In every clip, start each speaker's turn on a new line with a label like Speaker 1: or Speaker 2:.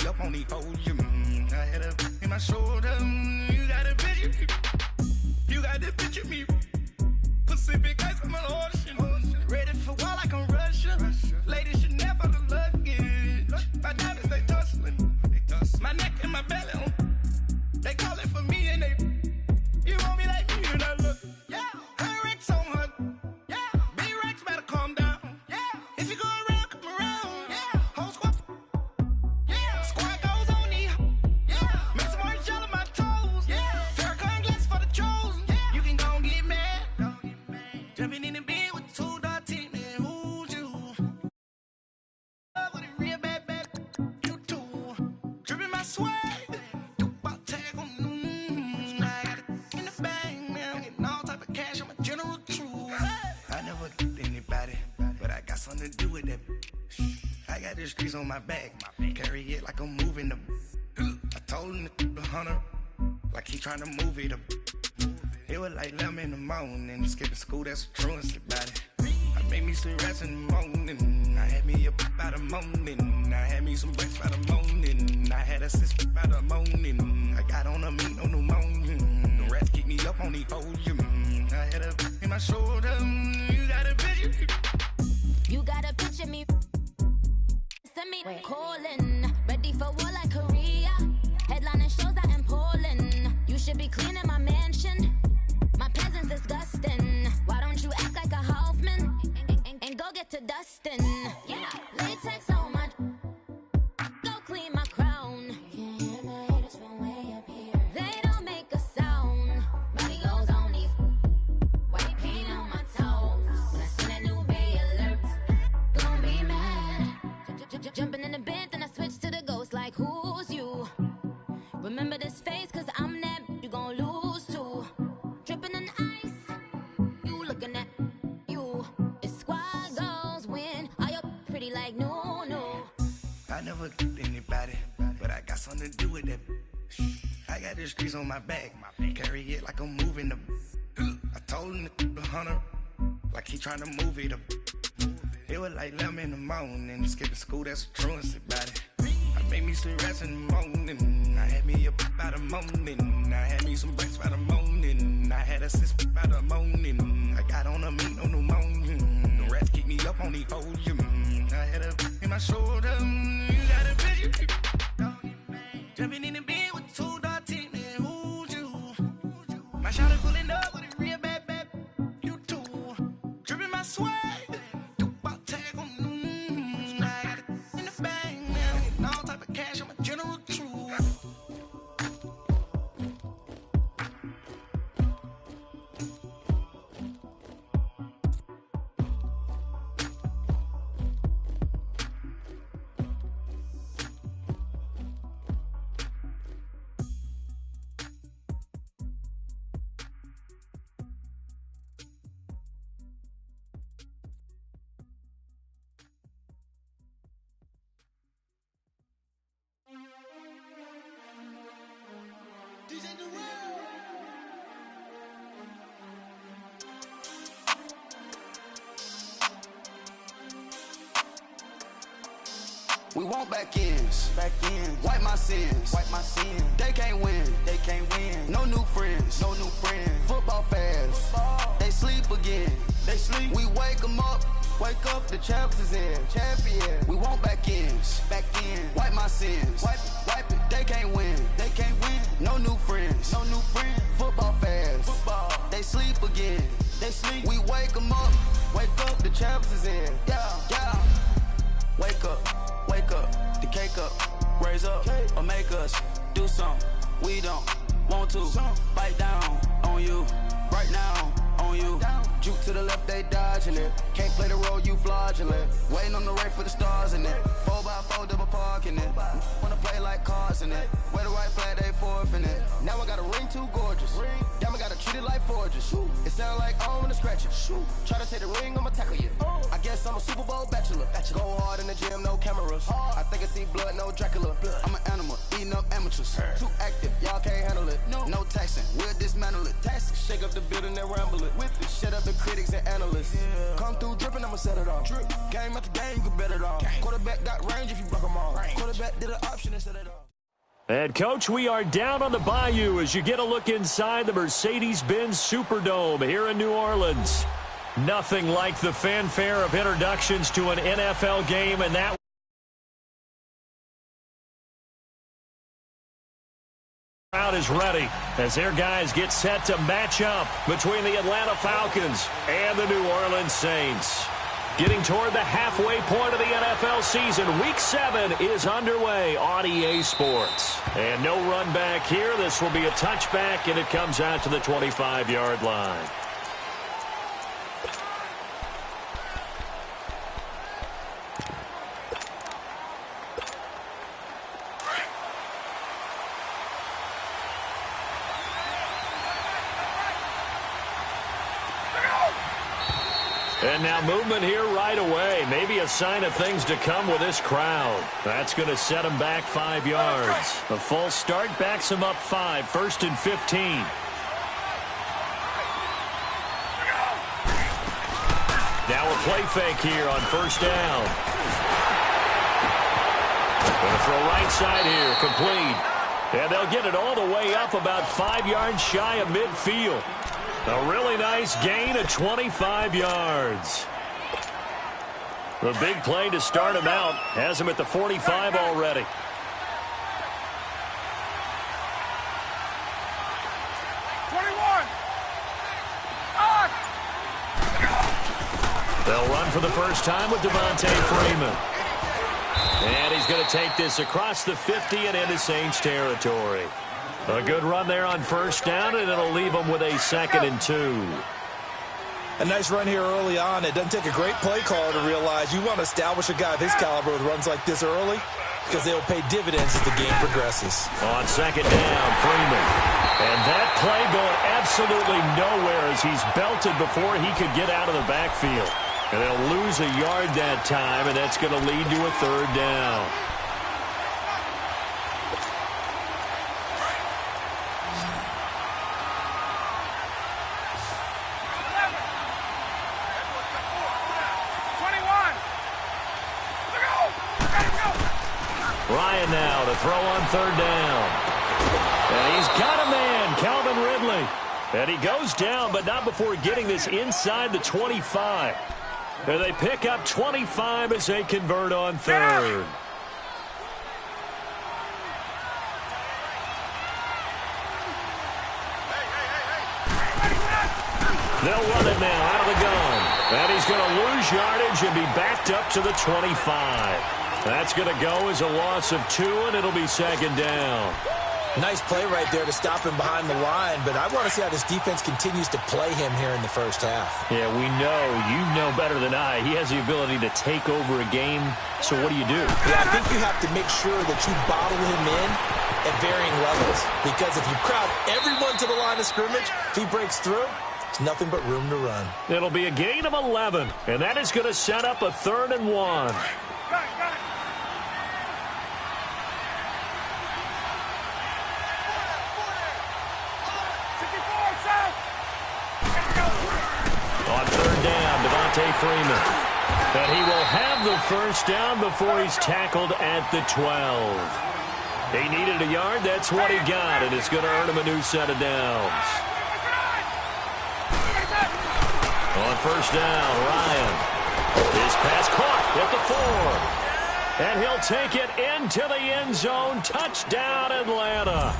Speaker 1: up on these hoes. I had a in my shoulder. You got a picture me. You got the picture me. Pacific ice on my ocean. Ready for war like I'm Russian. Ladies should never the luggage. My diamonds they tussling. My neck and my belly on. They call it for me and they. You want me like me and I look. Yeah. Her Rex on her. Yeah. Big Rex better calm down. Yeah. If you go around, come around. Yeah. Whole squad. Yeah. Squad goes on me. Yeah. Make some orange gel on my toes. Yeah. Farrakhan glass for the chosen. Yeah. You can go and get mad. Jumping in the bed with 2 dark teeth, man. Who's you? With a real bad, you too. Dripping my swag. Something to do with that. I got the streets on my back. Carry it like I'm moving the. I told him the hunter, like he trying to move it up. It was like 11 in the morning. Skipping school, that's a truancy about it. I made me some rest in the morning. I had me up by the morning. I had me some breaks by the morning. I had a sister by the morning. I got on a meat, no pneumonia. The rats keep me up on these hoes. I had a in my shoulder. You got a picture.
Speaker 2: You gotta picture me. Send me calling. Ready for war like Korea. Headlining shows out in Poland. You should be cleaning my mansion. My presence disgusting. Why don't you act like a Hoffman and go get to dustin'? Yeah, latex on my. Go clean my crown. Can't hear the haters from way up here. They don't make a sound. Body goes on these. White paint on my toes. When I see that new bay alert, gonna be mad. Jumping in the bed, then I switch to the ghost like who's you? Remember this face, cause I'm that you gon' lose too. Dripping in ice, you looking at you. It's squad goals win. Are you pretty like no?
Speaker 1: I never did anybody, but I got something to do with that. I got the streets on my back. Carry it like I'm moving the. I told him the hunter, like he trying to move it up. It was like 11 in the morning. Skipping school, that's a truancy about it. I made me some rest in the morning. I had me up by the morning. I had me some breaks by the morning. I had a sister by the morning. I got on a meat, no pneumonia. The rats keep me up on these hoes. I had a in my shoulder. You got a picture. Jumping in the bed with 2 dark teeth, man. Who's you? My shot is pulling up with a real bad, you too. Dripping my swag.
Speaker 3: We want back ends, wipe my sins, They can't win, No new friends, Football fans, they sleep again, We wake 'em up, the champs is in, We want back ends, wipe my sins, wipe it. They can't win, No new friends, Football fans, they sleep again, We wake 'em up, the champs is in, yeah. Wake up, the cake up, raise up, or make us do something we don't want to. Bite down on you, right now on you. Juke to the left, they dodging it. Can't play the role, you fraudulent. Waiting on the race for the stars in it. 4x4 double parking it. Wanna play like cars in it. Wear the white flag, they forfeit it. Now I got a ring too gorgeous. Damn, I gotta treat it like forges. It sound like I'm gonna scratch it. Try to take the ring, I'ma tackle you. I guess I'm a Super Bowl bachelor. Go hard in the gym, no cameras. I think I see blood, no Dracula. I'm an animal, eating up amateurs. Too active, y'all can't handle it. No taxing, we'll dismantle it. Shake up the building and ramble it. Shut up the critics and analysts. Come through dripping, I'ma set it off. Game after game, you can bet it all. Quarterback got range if you broke them all. Quarterback did an option instead of
Speaker 4: And, Coach, we are down on the Bayou as you get a look inside the Mercedes-Benz Superdome here in New Orleans. Nothing like the fanfare of introductions to an NFL game, and that crowd is ready as their guys get set to match up between the Atlanta Falcons and the New Orleans Saints. Getting toward the halfway point of the NFL season, Week 7 is underway on EA Sports. And no run back here. This will be a touchback, and it comes out to the 25-yard line. And now movement here right away. Maybe a sign of things to come with this crowd. That's going to set him back 5 yards. A false start backs him up 5, 1st and 15. Now a play fake here on 1st down. Going to throw right side here, complete. And they'll get it all the way up about 5 yards shy of midfield. A really nice gain of 25 yards. The big play to start him out has him at the 45 already. They'll run for the first time with Devontae Freeman. And he's going to take this across the 50 and into Saints territory. A good run there on 1st down, and it'll leave them with a 2nd and 2.
Speaker 5: A nice run here early on. It doesn't take a great play caller to realize you want to establish a guy of his caliber with runs like this early because they'll pay dividends as the game progresses.
Speaker 4: On 2nd down, Freeman. And that play going absolutely nowhere as he's belted before he could get out of the backfield. And they'll lose a yard that time, and that's going to lead to a 3rd down. Ryan now to throw on 3rd down. And he's got a man, Calvin Ridley. And he goes down, but not before getting this inside the 25. And they pick up 25 as they convert on 3rd. They'll run it now out of the gun. And he's going to lose yardage and be backed up to the 25. That's going to go as a loss of 2, and it'll be 2nd down.
Speaker 5: Nice play right there to stop him behind the line, but I want to see how this defense continues to play him here in the 1st half.
Speaker 4: Yeah, we know. You know better than I. He has the ability to take over a game, so what do?
Speaker 5: Yeah, I think you have to make sure that you bottle him in at varying levels, because if you crowd everyone to the line of scrimmage, if he breaks through, it's nothing but room to run.
Speaker 4: It'll be a gain of 11, and that is going to set up a 3rd and 1. On 3rd down, Devontae Freeman. And he will have the 1st down before he's tackled at the 12. He needed a yard. That's what he got, and it's going to earn him a new set of downs. On 1st down, Ryan. His pass caught at the 4. And he'll take it into the end zone. Touchdown, Atlanta.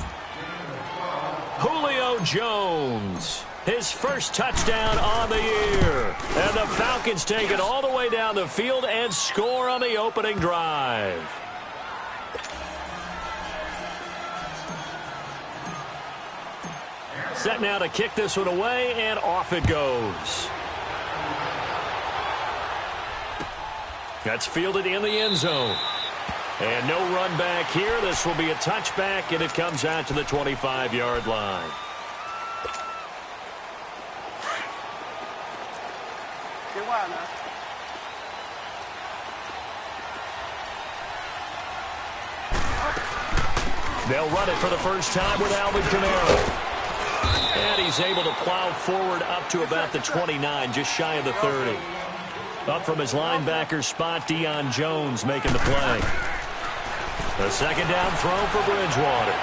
Speaker 4: Julio Jones. His first touchdown on the year. And the Falcons take it all the way down the field and score on the opening drive. Set now to kick this one away, and off it goes. That's fielded in the end zone. And no run back here. This will be a touchback, and it comes out to the 25-yard line. They'll run it for the first time with Alvin Kamara. And he's able to plow forward up to about the 29, just shy of the 30. Up from his linebacker spot, Deion Jones making the play. A second down throw for Bridgewater.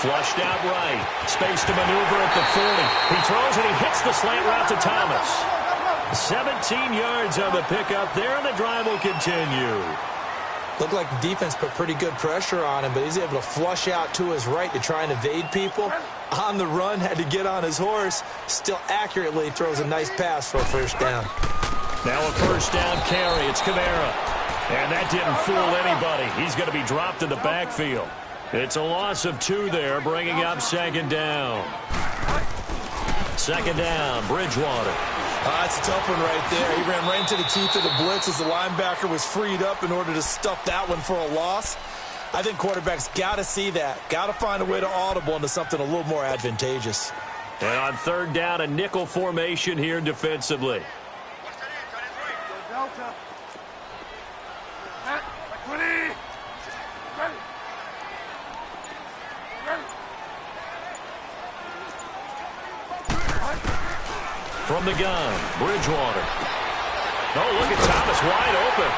Speaker 4: Flushed out right. Space to maneuver at the 40. He throws and he hits the slant route to Thomas. 17 yards on the pickup there, and the drive will continue.
Speaker 5: Looked like the defense put pretty good pressure on him, but he's able to flush out to his right to try and evade people. On the run, had to get on his horse. Still accurately throws a nice pass for a first down.
Speaker 4: Now a first down carry. It's Kamara. And that didn't fool anybody. He's going to be dropped in the backfield. It's a loss of 2 there, bringing up second down. Second down, Bridgewater.
Speaker 5: That's a tough one right there. He ran right into the teeth of the blitz as the linebacker was freed up in order to stuff that one for a loss. I think quarterbacks got to see that. Got to find a way to audible into something a little more advantageous.
Speaker 4: And on third down, a nickel formation here defensively. From the gun, Bridgewater. Oh, look at Thomas wide open.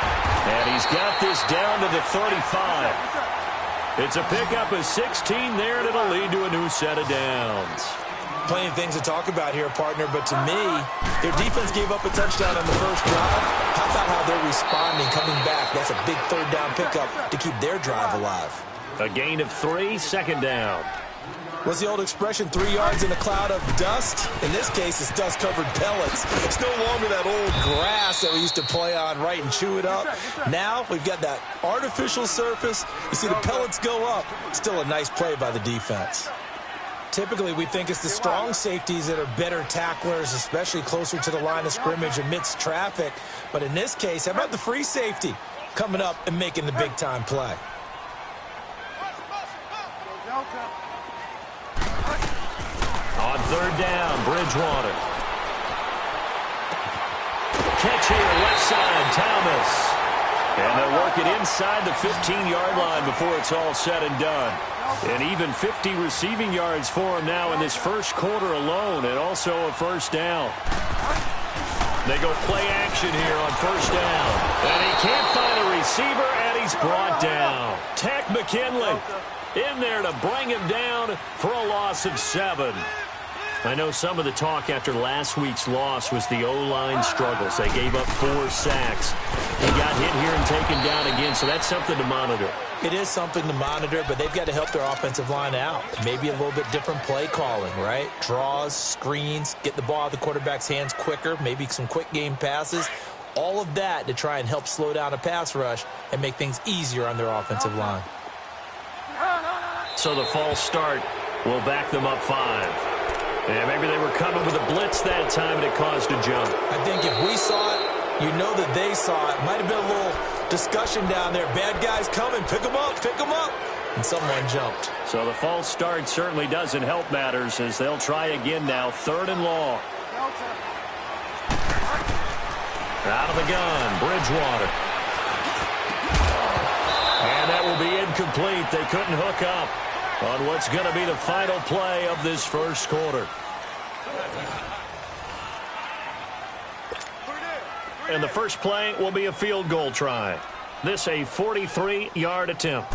Speaker 4: And he's got this down to the 35. It's a pickup of 16 there, and it'll lead to a new set of downs.
Speaker 5: Plenty of things to talk about here, partner, but to me, their defense gave up a touchdown on the first drive. How about how they're responding, coming back? That's a big third down pickup to keep their drive alive.
Speaker 4: A gain of 3, second down.
Speaker 5: What's the old expression, 3 yards in a cloud of dust? In this case, it's dust-covered pellets. It's no longer that old grass that we used to play on, right, and chew it up. Now we've got that artificial surface. You see the pellets go up. Still a nice play by the defense. Typically, we think it's the strong safeties that are better tacklers, especially closer to the line of scrimmage amidst traffic. But in this case, how about the free safety coming up and making the big-time play?
Speaker 4: On third down, Bridgewater. Catch here, left side, Thomas. And they'll work it inside the 15-yard line before it's all said and done. And even 50 receiving yards for him now in this first quarter alone, and also a first down. They go play action here on first down. And he can't find a receiver, and he's brought down. Tech McKinley in there to bring him down for a loss of 7. I know some of the talk after last week's loss was the O-line struggles. They gave up 4 sacks. He got hit here and taken down again, so that's something to monitor.
Speaker 5: It is something to monitor, but they've got to help their offensive line out. Maybe a little bit different play calling, right? Draws, screens, get the ball out of the quarterback's hands quicker, maybe some quick game passes. All of that to try and help slow down a pass rush and make things easier on their offensive line.
Speaker 4: So the false start will back them up 5. And maybe they were coming with a blitz that time, and it caused a jump.
Speaker 5: I think if we saw it, you know that they saw it. Might have been a little discussion down there. Bad guys coming. Pick them up. Pick them up. And someone jumped.
Speaker 4: So the false start certainly doesn't help matters as they'll try again now. Third and long. Out of the gun, Bridgewater. And that will be incomplete. They couldn't hook up on what's going to be the final play of this first quarter. And the first play will be a field goal try. This a 43-yard attempt.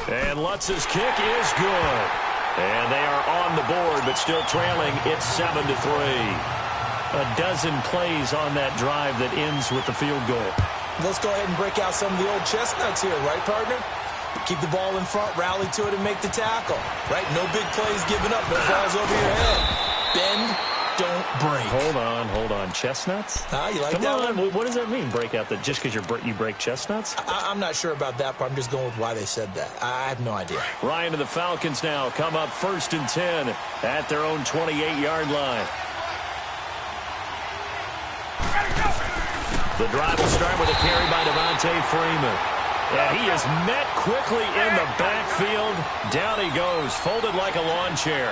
Speaker 4: And Lutz's kick is good. And they are on the board, but still trailing. It's 7-3. A dozen plays on that drive that ends with the field goal.
Speaker 5: Let's go ahead and break out some of the old chestnuts here, right, partner? Keep the ball in front, rally to it, and make the tackle. Right? No big plays given up. No balls over your head. Bend, don't break.
Speaker 4: Hold on. Chestnuts?
Speaker 5: You like
Speaker 4: Come
Speaker 5: that
Speaker 4: on.
Speaker 5: one?
Speaker 4: What does that mean, break out? Just because you break chestnuts?
Speaker 5: I'm not sure about that, but I'm just going with why they said that. I have no idea.
Speaker 4: Ryan and the Falcons now come up 1st and 10 at their own 28-yard line. The drive will start with a carry by Devontae Freeman. And he is met quickly in the backfield. Down he goes, folded like a lawn chair.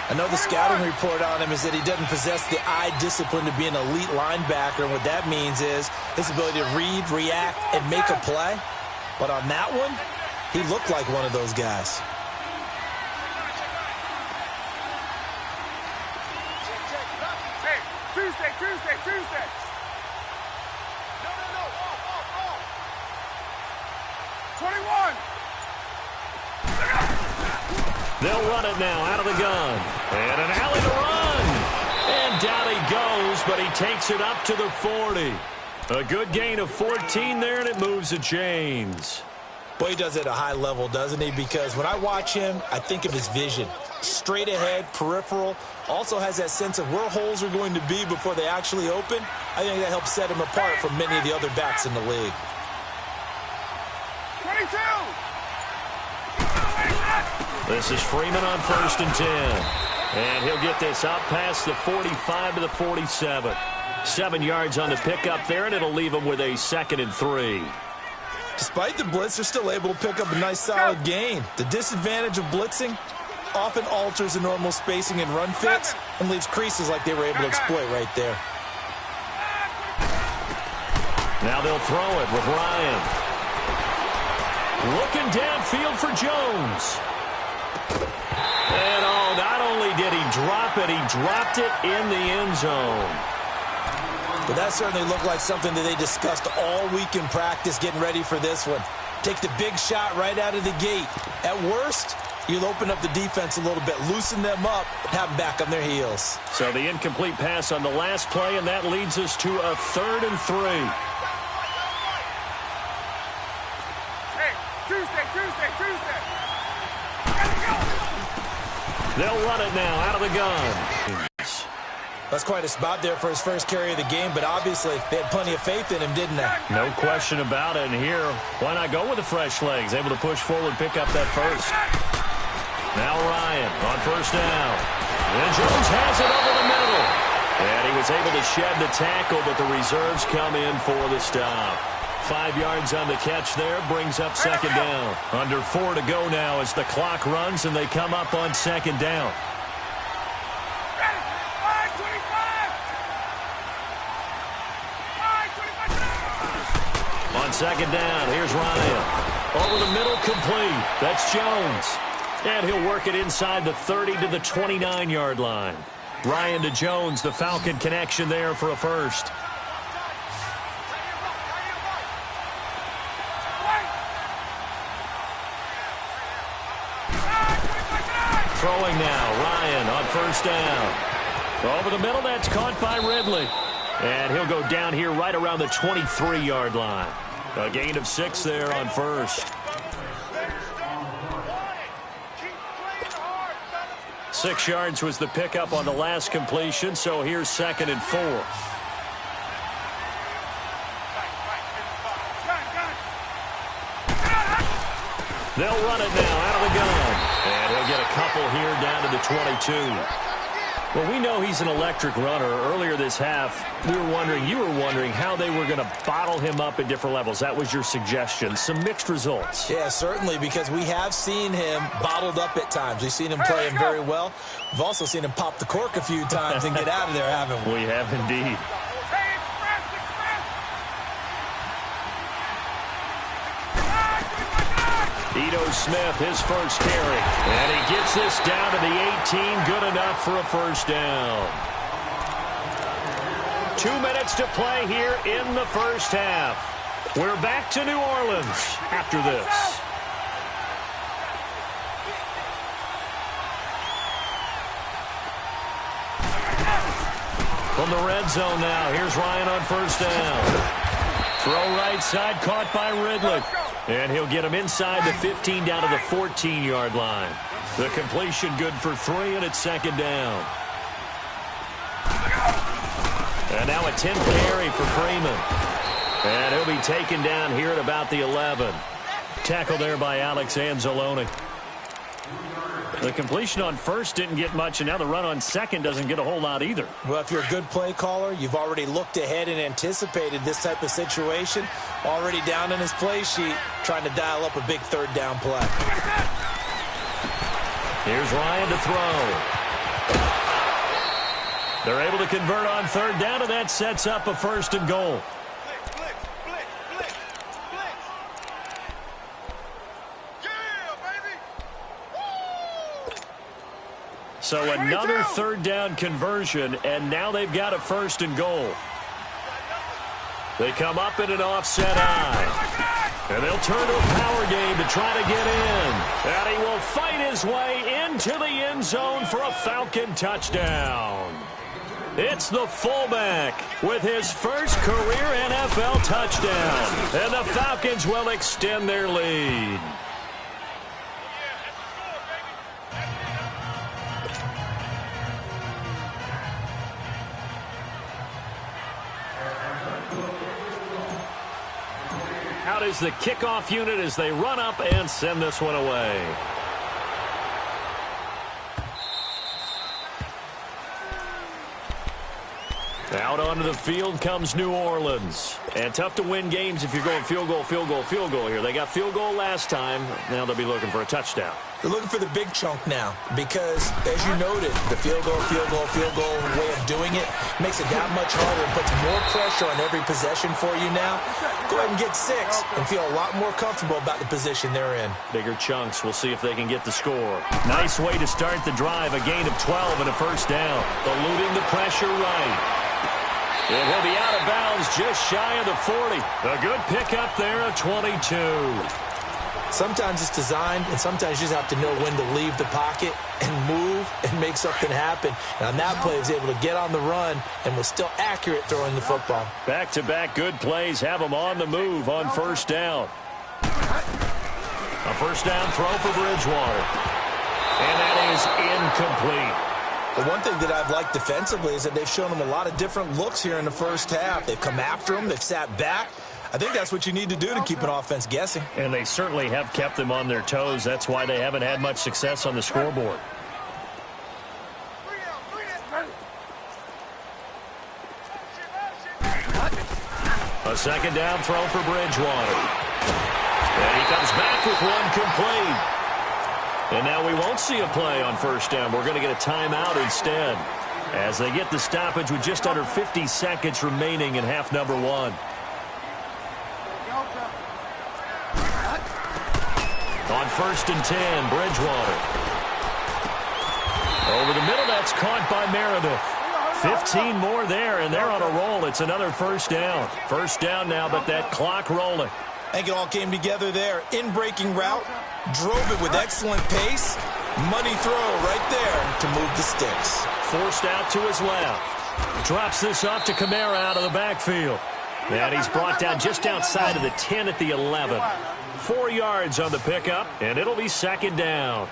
Speaker 5: I know the scouting report on him is that he doesn't possess the eye discipline to be an elite linebacker. And what that means is his ability to read, react, and make a play. But on that one, he looked like one of those guys.
Speaker 6: Tuesday. 21.
Speaker 4: They'll run it now out of the gun. And an alley to run. And down he goes, but he takes it up to the 40. A good gain of 14 there, and it moves the chains.
Speaker 5: Boy, he does it at a high level, doesn't he? Because when I watch him, I think of his vision. Straight ahead, peripheral. Also has that sense of where holes are going to be before they actually open. I think that helps set him apart from many of the other backs in the league.
Speaker 6: 22.
Speaker 4: This is Freeman on 1st and 10. And he'll get this out past the 45 to the 47. 7 yards on the pickup there, and it'll leave him with a 2nd and 3.
Speaker 5: Despite the blitz, they're still able to pick up a nice solid gain. The disadvantage of blitzing often alters the normal spacing and run fits and leaves creases like they were able to exploit right there.
Speaker 4: Now they'll throw it with Ryan. Looking downfield for Jones. And not only did he drop it, he dropped it in the end zone.
Speaker 5: But that certainly looked like something that they discussed all week in practice getting ready for this one. Take the big shot right out of the gate. At worst, you'll open up the defense a little bit, loosen them up, and have them back on their heels.
Speaker 4: So the incomplete pass on the last play, and that leads us to a 3rd and 3.
Speaker 6: Hey, Tuesday.
Speaker 4: They'll run it now out of the gun.
Speaker 5: That's quite a spot there for his first carry of the game, but obviously they had plenty of faith in him, didn't they?
Speaker 4: No question about it. And here, why not go with the fresh legs? Able to push forward, pick up that first. Now Ryan on 1st down. And Jones has it over the middle. And he was able to shed the tackle, but the reserves come in for the stop. 5 yards on the catch there, brings up 2nd down. Under 4 to go now as the clock runs, and they come up on 2nd down. On 2nd down, here's Ryan. Over the middle, complete. That's Jones. And he'll work it inside the 30 to the 29-yard line. Ryan to Jones, the Falcon connection there for a first. Throwing now, Ryan on 1st down. Over the middle, that's caught by Ridley. And he'll go down here right around the 23-yard line. A gain of 6 there on 1st. 6 yards was the pickup on the last completion, so here's 2nd and 4. They'll run it now out of the gun. And he'll get a couple here down to the 22. Well, we know he's an electric runner. Earlier this half, you were wondering how they were going to bottle him up at different levels. That was your suggestion. Some mixed results.
Speaker 5: Yeah, certainly, because we have seen him bottled up at times. We've seen him playing very well. We've also seen him pop the cork a few times and get out of there, haven't we?
Speaker 4: We have indeed. Ito Smith, his first carry. And he gets this down to the 18. Good enough for a first down. 2 minutes to play here in the first half. We're back to New Orleans after this. From the red zone now, here's Ryan on 1st down. Throw right side, caught by Ridley. And he'll get him inside the 15 down to the 14-yard line. The completion good for 3, and it's 2nd down. And now a 10th carry for Freeman. And he'll be taken down here at about the 11. Tackle there by Alex Anzalone. The completion on 1st didn't get much, and now the run on 2nd doesn't get a whole lot either.
Speaker 5: Well, if you're a good play caller, you've already looked ahead and anticipated this type of situation. Already down in his play sheet, trying to dial up a big 3rd down play.
Speaker 4: Here's Ryan to throw. They're able to convert on 3rd down, and that sets up a 1st and goal. So another 3rd down conversion, and now they've got a 1st and goal. They come up in an offset eye. And they'll turn to a power game to try to get in. And he will fight his way into the end zone for a Falcon touchdown. It's the fullback with his first career NFL touchdown. And the Falcons will extend their lead. Out is the kickoff unit as they run up and send this one away. Out onto the field comes New Orleans. And tough to win games if you're going field goal, field goal, field goal here. They got field goal last time. Now they'll be looking for a touchdown.
Speaker 5: They're looking for the big chunk now because, as you noted, the field goal way of doing it makes it that much harder and puts more pressure on every possession for you now. Go ahead and get 6 and feel a lot more comfortable about the position they're in.
Speaker 4: Bigger chunks. We'll see if they can get the score. Nice way to start the drive. A gain of 12 and a first down. Eluding the pressure right. And he'll be out of bounds just shy of the 40. A good pickup there, a 22.
Speaker 5: Sometimes it's designed, and sometimes you just have to know when to leave the pocket and move and make something happen. And on that play, he was able to get on the run and was still accurate throwing the football.
Speaker 4: Back-to-back good plays have him on the move on first down. A first down throw for Bridgewater. And that is incomplete.
Speaker 5: The one thing that I've liked defensively is that they've shown him a lot of different looks here in the first half. They've come after him. They've sat back. I think that's what you need to do to keep an offense guessing.
Speaker 4: And they certainly have kept them on their toes. That's why they haven't had much success on the scoreboard. A second down throw for Bridgewater. And he comes back with one complete. And now we won't see a play on first down. We're going to get a timeout instead as they get the stoppage with just under 50 seconds remaining in half number 1. On first and 10, Bridgewater. Over the middle, that's caught by Meredith. 15 more there, and they're on a roll. It's another first down. First down now, but that clock rolling.
Speaker 5: I think it all came together there. In-breaking route, drove it with excellent pace. Money throw right there to move the sticks.
Speaker 4: Forced out to his left. Drops this off to Kamara out of the backfield. And he's brought down just outside of the 10 at the 11. 4 yards on the pickup, and it'll be second down.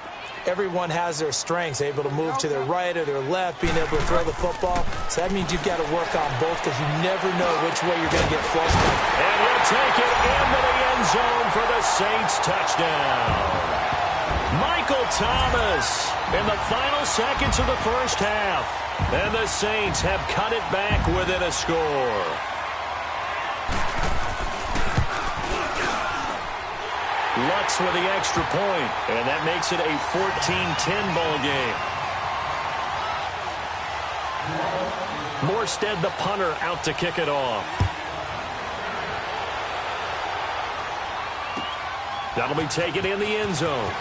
Speaker 5: Everyone has their strengths, able to move to their right or their left, being able to throw the football. So that means you've got to work on both because you never know which way you're going to get flushed with.
Speaker 4: And he'll take it into the end zone for the Saints touchdown. Michael Thomas in the final seconds of the first half. And the Saints have cut it back within a score. Lutz with the extra point, and that makes it a 14-10 ball game. Morstead, the punter, out to kick it off. That'll be taken in the end zone.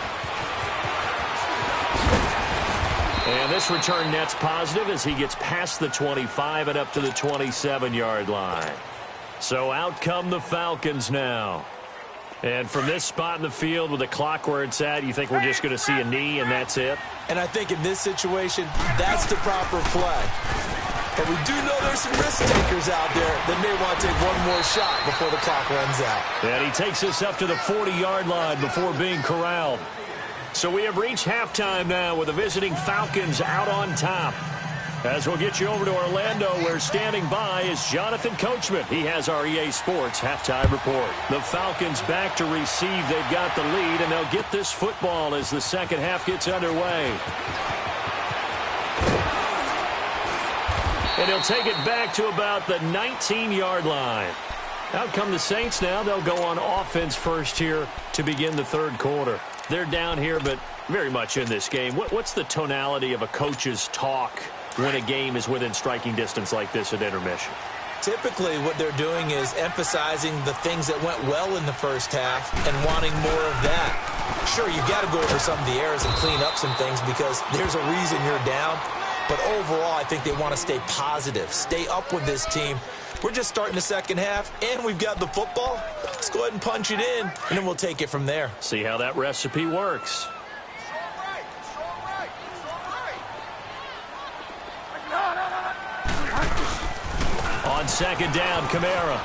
Speaker 4: And this return net's positive as he gets past the 25 and up to the 27-yard line. So out come the Falcons now. And from this spot in the field with the clock where it's at, you think we're just going to see a knee and that's it?
Speaker 5: And I think in this situation, that's the proper play. But we do know there's some risk takers out there that may want to take one more shot before the clock runs out.
Speaker 4: And he takes us up to the 40-yard line before being corralled. So we have reached halftime now with the visiting Falcons out on top. As we'll get you over to Orlando, where standing by is Jonathan Coachman. He has our EA Sports halftime report. The Falcons back to receive. They've got the lead, and they'll get this football as the second half gets underway. And he'll take it back to about the 19-yard line. Out come the Saints now. They'll go on offense first here to begin the third quarter. They're down here, but very much in this game. What's the tonality of a coach's talk when a game is within striking distance like this at intermission?
Speaker 5: Typically, what they're doing is emphasizing the things that went well in the first half and wanting more of that. Sure, you've got to go over some of the errors and clean up some things because there's a reason you're down. But overall, I think they want to stay positive, stay up with this team. We're just starting the second half, and we've got the football. Let's go ahead and punch it in, and then we'll take it from there.
Speaker 4: See how that recipe works. On second down, Kamara.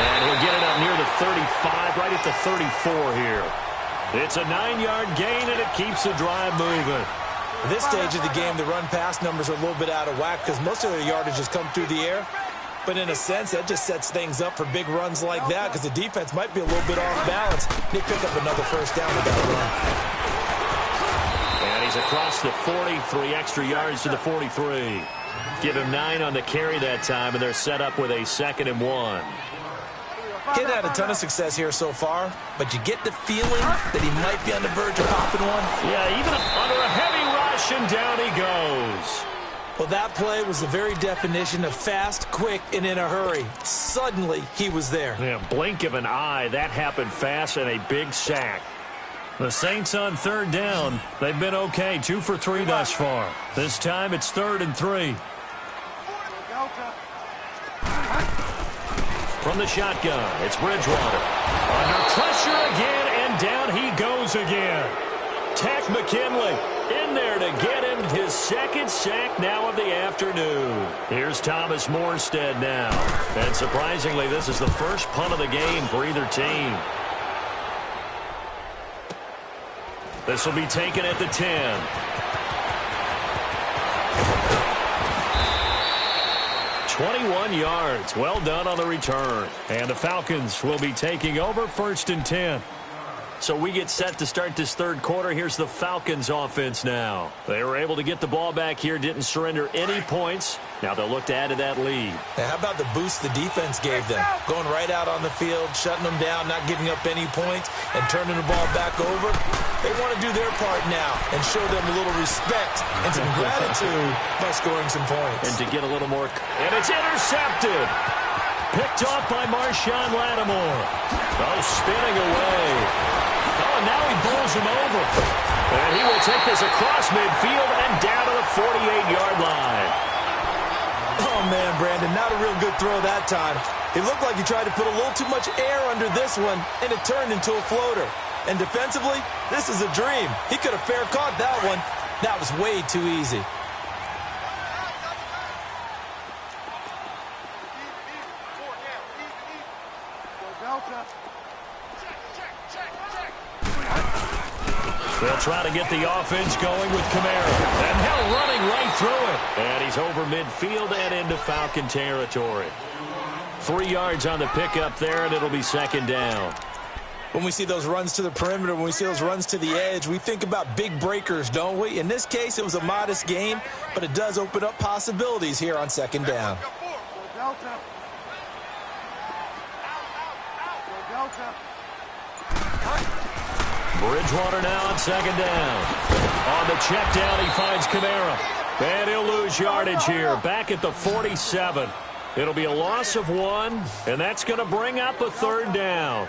Speaker 4: And he'll get it up near the 35, right at the 34 here. It's a 9-yard gain, and it keeps the drive moving.
Speaker 5: At this stage of the game, the run-pass numbers are a little bit out of whack because most of their yardage has come through the air. But in a sense, that just sets things up for big runs like that because the defense might be a little bit off balance. They pick up another first down with that run.
Speaker 4: And he's across the 40, 3 extra yards to the 43. Give him 9 on the carry that time, and they're set up with a 2nd and 1.
Speaker 5: Kid had a ton of success here so far, but you get the feeling that he might be on the verge of popping one.
Speaker 4: Yeah, even under a heavy rush, and down he goes.
Speaker 5: Well, that play was the very definition of fast, quick, and in a hurry. Suddenly, he was there.
Speaker 4: Yeah, blink of an eye, that happened fast, and a big sack. The Saints on 3rd down. They've been okay, 2 for 3 thus far. This time it's 3rd and 3. From the shotgun, it's Bridgewater. Under pressure again, and down he goes again. Tack McKinley in there to get him his 2nd sack now of the afternoon. Here's Thomas Morstead now. And surprisingly, this is the first punt of the game for either team. This will be taken at the 10. "21 yards. Well done on the return. And the Falcons will be taking over 1st and 10. So we get set to start this 3rd quarter. Here's the Falcons offense now. They were able to get the ball back here, didn't surrender any points. Now they'll look to add to that lead.
Speaker 5: Now, how about the boost the defense gave them? Going right out on the field, shutting them down, not giving up any points, and turning the ball back over. They want to do their part now and show them a little respect and some gratitude by scoring some points.
Speaker 4: And to get a little more. And it's intercepted. Picked off by Marshawn Lattimore. Oh, spinning away. Oh, and now he bowls him over. And he will take this across midfield and down to the 48-yard line.
Speaker 5: Oh, man, Brandon, not a real good throw that time. It looked like he tried to put a little too much air under this one, and it turned into a floater. And defensively, this is a dream. He could have fair caught that one. That was way too easy.
Speaker 4: They'll try to get the offense going with Kamara. And now running right through it. And he's over midfield and into Falcon territory. 3 yards on the pickup there, and it'll be 2nd down.
Speaker 5: When we see those runs to the perimeter, when we see those runs to the edge, we think about big breakers, don't we? In this case, it was a modest game, but it does open up possibilities here on 2nd down.
Speaker 4: Bridgewater now on 2nd down. On the check down, he finds Kamara. And he'll lose yardage here. Back at the 47. It'll be a loss of 1, and that's going to bring up a 3rd down.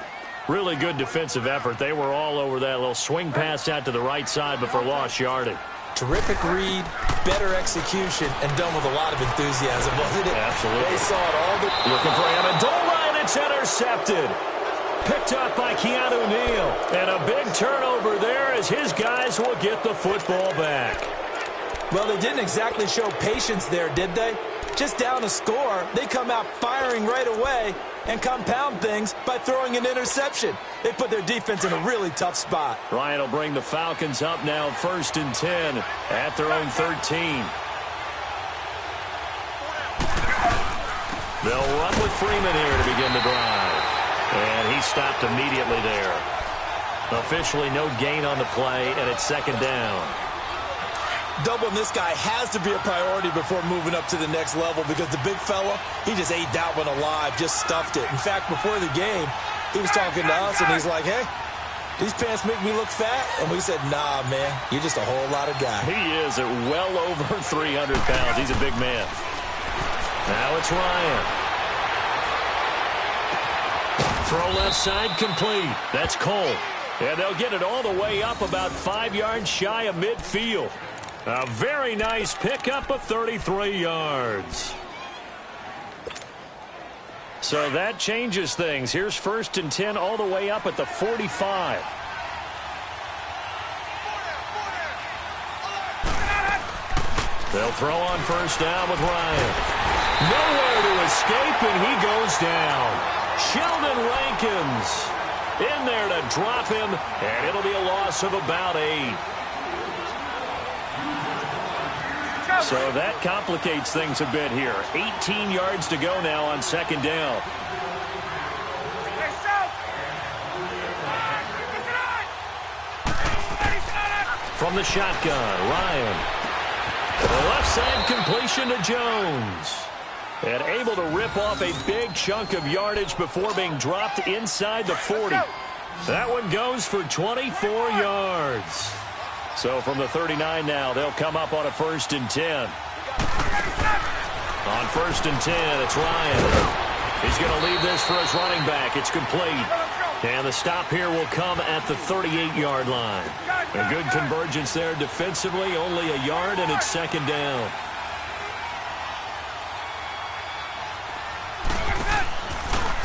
Speaker 4: Really good defensive effort. They were all over that little swing pass out to the right side before lost yardage.
Speaker 5: Terrific read, better execution, and done with a lot of enthusiasm, wasn't it?
Speaker 4: Absolutely.
Speaker 5: They saw it all.
Speaker 4: Looking for Amendola, and it's intercepted. Picked up by Keanu Neal. And a big turnover there as his guys will get the football back.
Speaker 5: Well, they didn't exactly show patience there, did they? Just down a score, they come out firing right away and compound things by throwing an interception. They put their defense in a really tough spot.
Speaker 4: Ryan will bring the Falcons up now 1st and 10 at their own 13. They'll run with Freeman here to begin the drive. And he stopped immediately there. Officially no gain on the play, and it's 2nd down.
Speaker 5: Doubling this guy has to be a priority before moving up to the next level because the big fella, he just ate that one alive, just stuffed it. In fact, before the game, he was talking to us, and he's like, hey, these pants make me look fat? And we said, nah, man, you're just a whole lot of guy.
Speaker 4: He is at well over 300 pounds. He's a big man. Now it's Ryan. Throw left side complete. That's Cole. And they'll get it all the way up about 5 yards shy of midfield. A very nice pickup of 33 yards. So that changes things. Here's 1st and 10 all the way up at the 45. They'll throw on 1st down with Ryan. Nowhere to escape, and he goes down. Sheldon Rankins in there to drop him, and it'll be a loss of about 8. So that complicates things a bit here. 18 yards to go now on 2nd down. From the shotgun, Ryan. The left side completion to Jones. And able to rip off a big chunk of yardage before being dropped inside the 40. That one goes for 24 yards. So from the 39 now, they'll come up on a 1st and 10. On 1st and 10, it's Ryan. He's going to leave this for his running back. It's complete. And the stop here will come at the 38-yard line. A good convergence there defensively, only a yard, and it's 2nd down.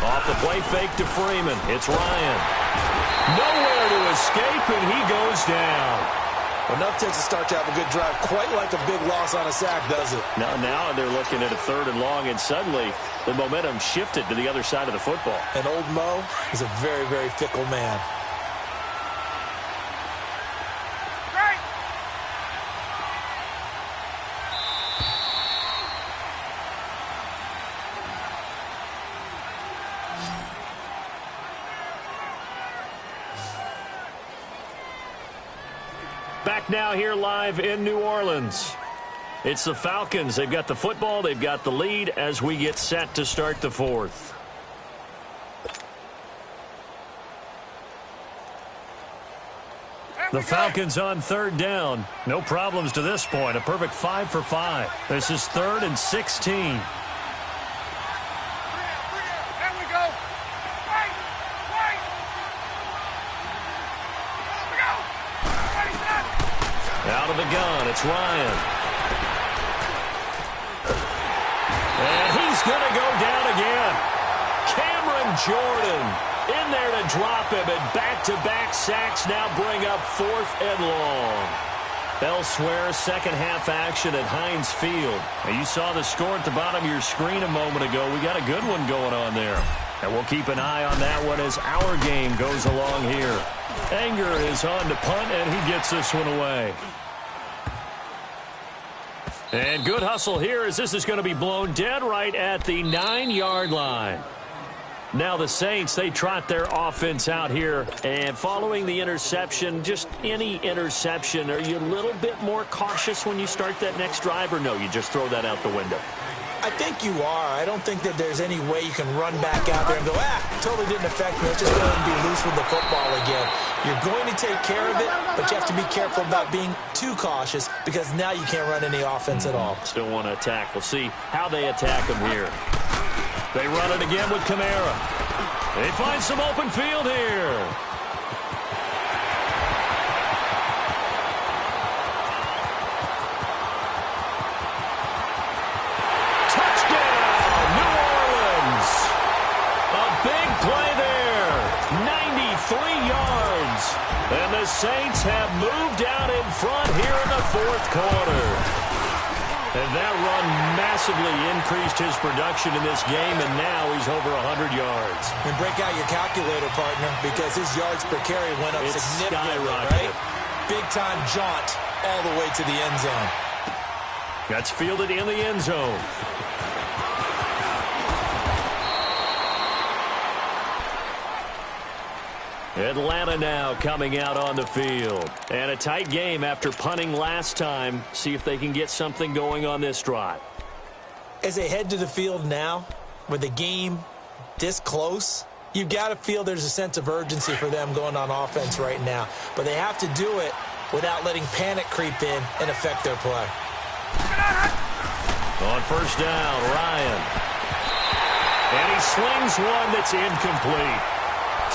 Speaker 4: Off the play fake to Freeman. It's Ryan. Nowhere to escape, and he goes down.
Speaker 5: Enough takes to start to have a good drive. Quite like a big loss on a sack, does it?
Speaker 4: Now they're looking at a 3rd and long, and suddenly the momentum shifted to the other side of the football.
Speaker 5: And old Mo is a very, very fickle man.
Speaker 4: Back now here live in New Orleans. It's the Falcons. They've got the football. They've got the lead as we get set to start the 4th. The Falcons on 3rd down. No problems to this point. A perfect 5 for 5. This is 3rd and 16. Out of the gun, it's Ryan. And he's going to go down again. Cameron Jordan in there to drop him, and back-to-back sacks now bring up 4th and long. Elsewhere, 2nd half action at Heinz Field. Now, you saw the score at the bottom of your screen a moment ago. We got a good one going on there. And we'll keep an eye on that one as our game goes along here. Anger is on to punt, and he gets this one away. And good hustle here as this is going to be blown dead right at the 9-yard line. Now the Saints, they trot their offense out here. And following the interception, just any interception, are you a little bit more cautious when you start that next drive, or no, you just throw that out the window?
Speaker 5: I think you are. I don't think that there's any way you can run back out there and go, totally didn't affect me. Let's just go ahead and be loose with the football again. You're going to take care of it, but you have to be careful about being too cautious because now you can't run any offense at all.
Speaker 4: Still want to attack. We'll see how they attack him here. They run it again with Kamara. They find some open field here. And the Saints have moved out in front here in the 4th quarter. And that run massively increased his production in this game, and now he's over 100 yards.
Speaker 5: And break out your calculator, partner, because his yards per carry went up significantly, right? Big-time jaunt all the way to the end zone.
Speaker 4: That's fielded in the end zone. Atlanta now coming out on the field. And a tight game after punting last time. See if they can get something going on this drive.
Speaker 5: As they head to the field now, with the game this close, you've got to feel there's a sense of urgency for them going on offense right now. But they have to do it without letting panic creep in and affect their play.
Speaker 4: On 1st down, Ryan. And he slings one that's incomplete.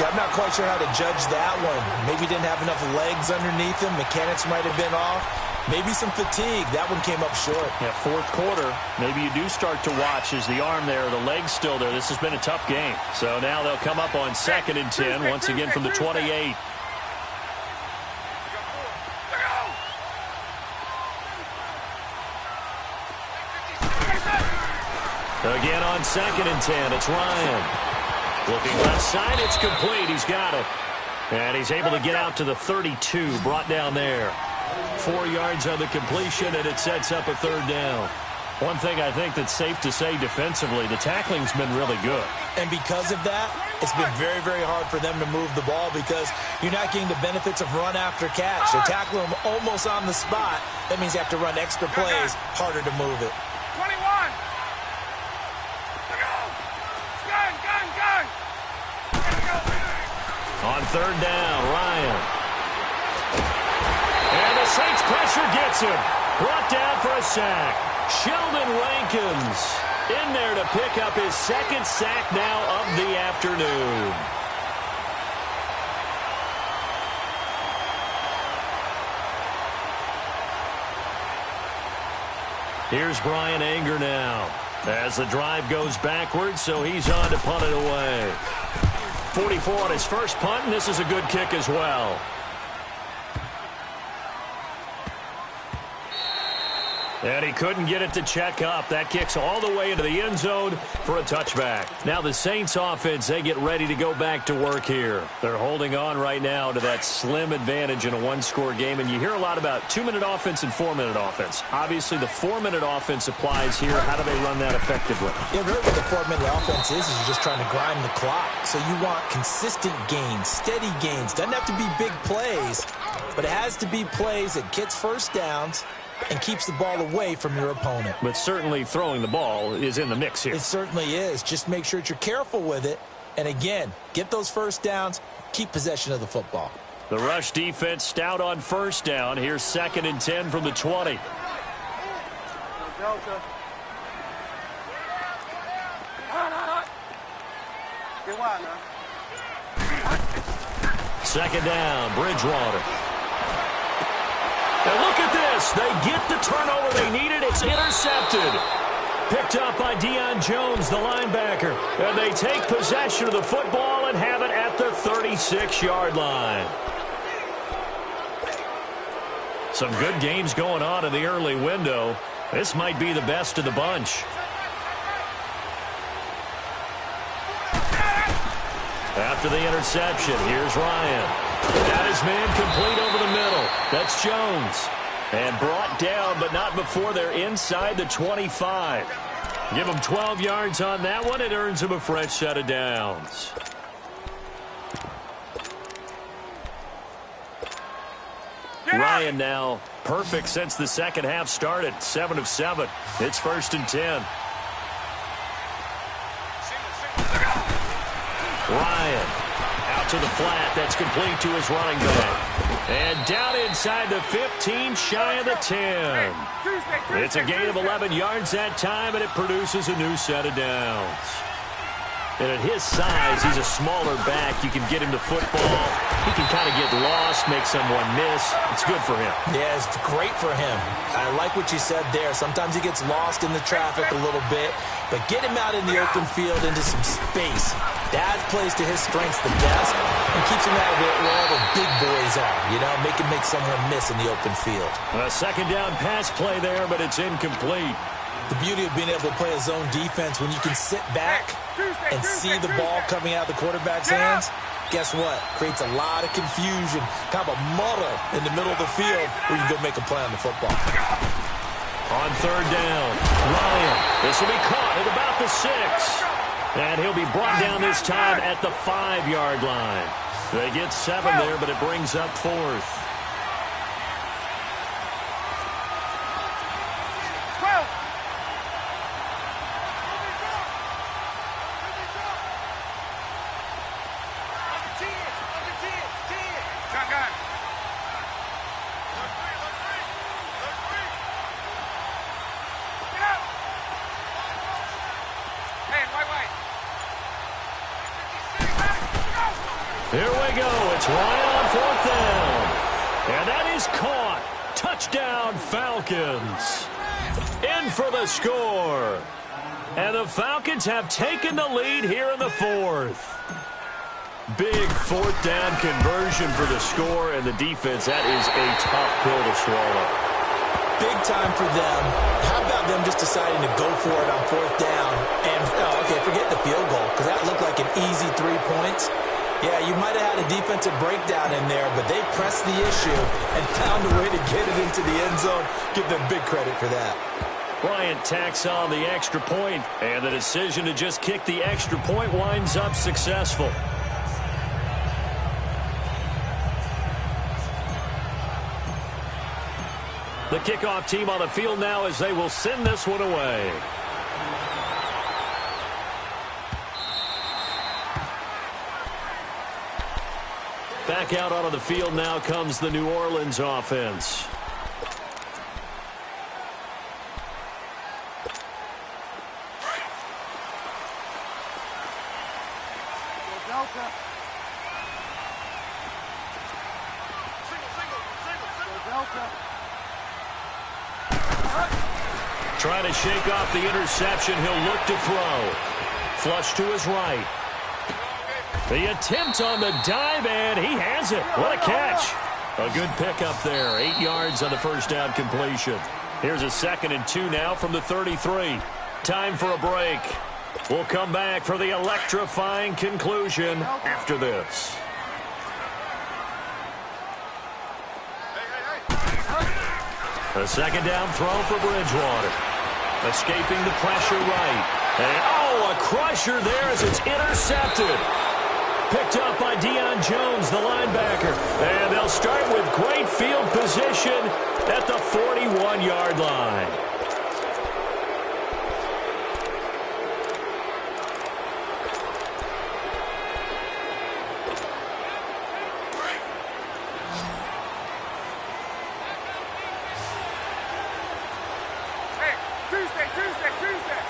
Speaker 5: I'm not quite sure how to judge that one. Maybe didn't have enough legs underneath him. Mechanics might have been off. Maybe some fatigue. That one came up short.
Speaker 4: Yeah, fourth quarter, maybe you do start to watch as the arm there, the leg's still there. This has been a tough game. So now they'll come up on 2nd and 10, once again from the 28. Again on 2nd and 10, it's Ryan. Looking left side, it's complete. He's got it. And he's able to get out to the 32, brought down there. 4 yards on the completion, and it sets up a 3rd down. One thing I think that's safe to say defensively, the tackling's been really good.
Speaker 5: And because of that, it's been very, very hard for them to move the ball because you're not getting the benefits of run after catch. They're tackling them almost on the spot. That means you have to run extra plays, harder to move it.
Speaker 6: 21. Gun.
Speaker 4: On 3rd down, Ryan. And the Saints pressure gets him. Brought down for a sack. Sheldon Rankins in there to pick up his 2nd sack now of the afternoon. Here's Brian Anger now as the drive goes backwards, so he's on to punt it away. 44 on his first punt, and this is a good kick as well. And he couldn't get it to check up. That kicks all the way into the end zone for a touchback. Now the Saints offense, they get ready to go back to work here. They're holding on right now to that slim advantage in a one-score game. And you hear a lot about 2-minute offense and 4-minute offense. Obviously, the 4-minute offense applies here. How do they run that effectively?
Speaker 5: Yeah, really what the 4-minute offense is you're just trying to grind the clock. So you want consistent gains, steady gains. Doesn't have to be big plays, but it has to be plays that gets first downs and keeps the ball away from your opponent.
Speaker 4: But certainly throwing the ball is in the mix here.
Speaker 5: It certainly is. Just make sure that you're careful with it. And again, get those first downs, keep possession of the football.
Speaker 4: The rush defense stout on 1st down. Here's 2nd and 10 from the 20. Second down, Bridgewater. And look at this. They get the turnover they needed. It's intercepted. Picked up by Deion Jones, the linebacker. And they take possession of the football and have it at the 36-yard line. Some good games going on in the early window. This might be the best of the bunch. After the interception, here's Ryan. That is man complete over the middle. That's Jones. And brought down, but not before they're inside the 25. Give him 12 yards on that one. It earns him a fresh set of downs. Ryan now perfect since the second half started. 7 of 7. It's 1st and 10. Ryan out to the flat. That's complete to his running back. And down inside the 15, shy of the 10. It's a gain of 11 yards that time, and it produces a new set of downs. And at his size, he's a smaller back. You can get him to football. He can kind of get lost, make someone miss. It's good for him. Yeah, it's great for him. I like what you said there. Sometimes he gets lost in the traffic a little bit, but get him out in the open field into some space. That plays to his strengths the best and keeps him out where all the big boys are, you know, make someone miss in the open field. A second down pass play there, but it's incomplete. The beauty of being able to play a zone defense when you can sit back and see the ball coming out of the quarterback's hands, guess what? Creates a lot of confusion, kind of a muddle in the middle of the field where you can go make a play on the football. On third down, Ryan. This will be caught at about the 6. And he'll be brought down this time at the 5-yard line. They get 7 there, but it brings up 4th. Here we go. It's Ryan on 4th down. And that is caught. Touchdown, Falcons. In for the score. And the Falcons have taken the lead here in the fourth. Big fourth down conversion for the score, and the defense, that is a tough pill to swallow.
Speaker 5: Big time for them. How about them just deciding to go for it on fourth down? And, okay, forget the field goal, because that looked like an easy 3 points. Yeah, you might have had a defensive breakdown in there, but they pressed the issue and found a way to get it into the end zone. Give them big credit for that.
Speaker 4: Bryant tacks on the extra point, and the decision to just kick the extra point winds up successful. The kickoff team on the field now as they will send this one away. Back out onto the field now comes the New Orleans offense. Trying to shake off the interception. He'll look to throw. Flush to his right. The attempt on the dive, and he has it. What a catch. A good pickup there. 8 yards on the first down completion. Here's a 2nd and 2 now from the 33. Time for a break. We'll come back for the electrifying conclusion after this. A 2nd down throw for Bridgewater. Escaping the pressure right. And, a crusher there as it's intercepted. Picked up by Deion Jones, the linebacker. And they'll start with great field position at the 41-yard line.
Speaker 6: Tuesday.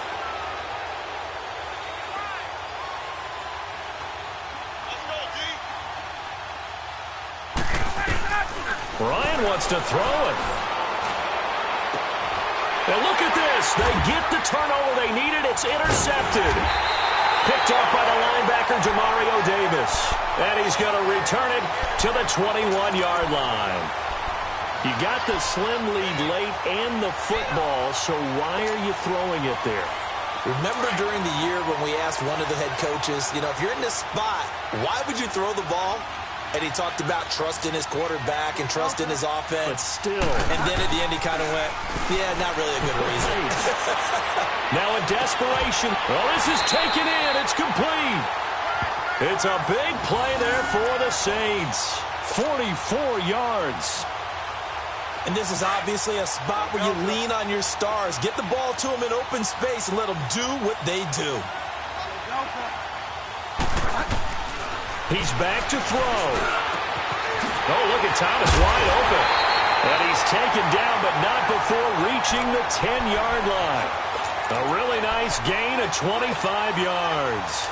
Speaker 4: Ryan wants to throw it. And look at this. They get the turnover they needed. It's intercepted. Picked up by the linebacker, Demario Davis. And he's going to return it to the 21-yard line. You got the slim lead late and the football, so why are you throwing it there?
Speaker 5: Remember during the year when we asked one of the head coaches, if you're in this spot, why would you throw the ball? And he talked about trust in his quarterback and trust in his offense.
Speaker 4: But still.
Speaker 5: And then at the end he kind of went, yeah, not really a good reason.
Speaker 4: Now in desperation. Well, this is taken in. It's complete. It's a big play there for the Saints. 44 yards.
Speaker 5: And this is obviously a spot where you lean on your stars. Get the ball to them in open space and let them do what they do.
Speaker 4: He's back to throw. Oh, look at Thomas wide open. And he's taken down, but not before reaching the 10-yard line. A really nice gain of 25 yards.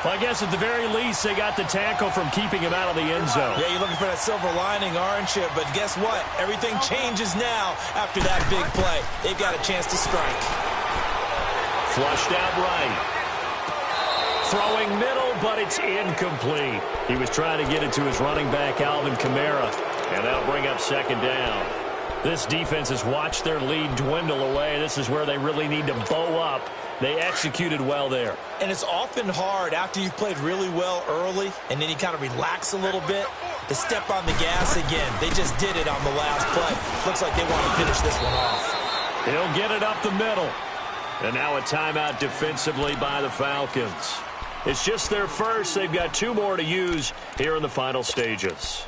Speaker 4: Well, I guess at the very least, they got the tackle from keeping him out of the end zone.
Speaker 5: Yeah, you're looking for that silver lining, aren't you? But guess what? Everything changes now after that big play. They've got a chance to strike.
Speaker 4: Flushed out right. Throwing middle, but it's incomplete. He was trying to get it to his running back, Alvin Kamara, and that'll bring up 2nd down. This defense has watched their lead dwindle away. This is where they really need to bow up. They executed well there.
Speaker 5: And it's often hard after you've played really well early and then you kind of relax a little bit to step on the gas again. They just did it on the last play. Looks like they want to finish this one off.
Speaker 4: He'll get it up the middle. And now a timeout defensively by the Falcons. It's just their first. They've got 2 more to use here in the final stages.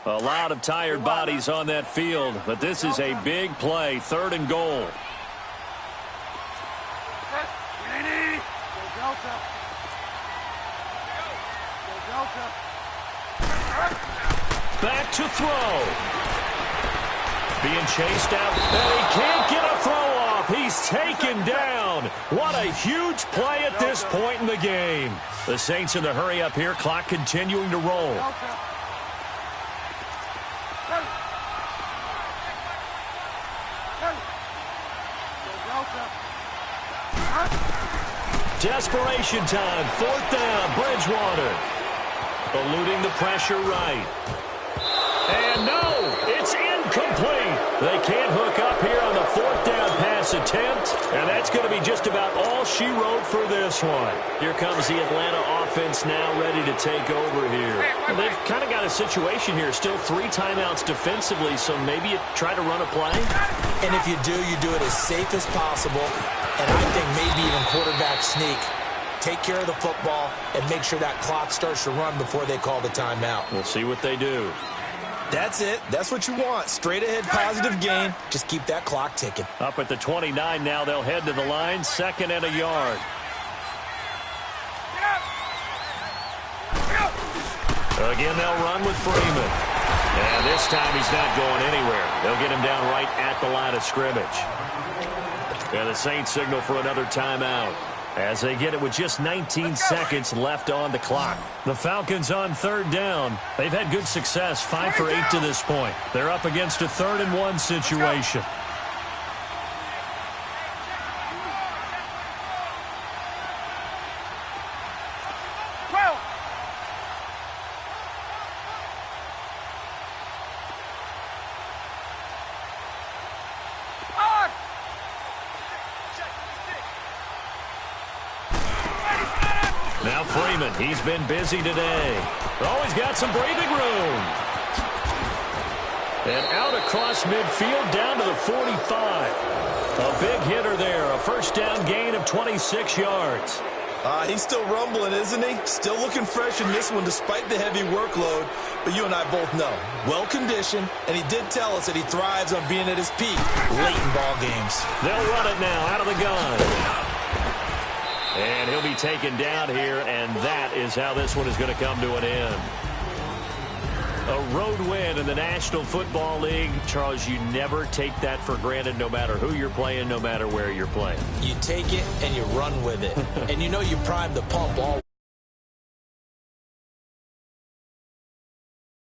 Speaker 4: A lot of tired bodies on that field, but this is a big play, 3rd and goal. Back to throw. Being chased out, and he can't get a throw off. He's taken down. down. What a huge play at this point in the game. The Saints in the hurry up here, clock continuing to roll. Desperation time, 4th down, Bridgewater. Eluding the pressure right. And no, it's incomplete. They can't hook up here on the 4th down pass attempt, and that's going to be just about all she wrote for this one. Here comes the Atlanta offense now ready to take over here. Well, they've kind of got a situation here, still 3 timeouts defensively, so maybe you try to run a play.
Speaker 5: And if you do it as safe as possible, and I think maybe even quarterback sneak. Take care of the football and make sure that clock starts to run before they call the timeout.
Speaker 4: We'll see what they do.
Speaker 5: That's it. That's what you want. Straight ahead positive gain. Just keep that clock ticking.
Speaker 4: Up at the 29 now, they'll head to the line, 2nd and a yard. Again, they'll run with Freeman. And this time he's not going anywhere. They'll get him down right at the line of scrimmage. And the Saints signal for another timeout as they get it with just 19 seconds left on the clock. The Falcons on 3rd down. They've had good success, 5 for 8 to this point. They're up against a 3rd and 1 situation. Now Freeman, he's been busy today. Oh, he's got some breathing room. And out across midfield down to the 45. A big hitter there, a 1st down gain of 26 yards.
Speaker 5: He's still rumbling, isn't he? Still looking fresh in this one despite the heavy workload. But you and I both know, well-conditioned, and he did tell us that he thrives on being at his peak late in ball games.
Speaker 4: They'll run it now out of the gun. And he'll be taken down here, and that is how this one is going to come to an end. A road win in the National Football League. Charles, you never take that for granted no matter who you're playing, no matter where you're playing.
Speaker 5: You take it and you run with it. And you know you prime the pump all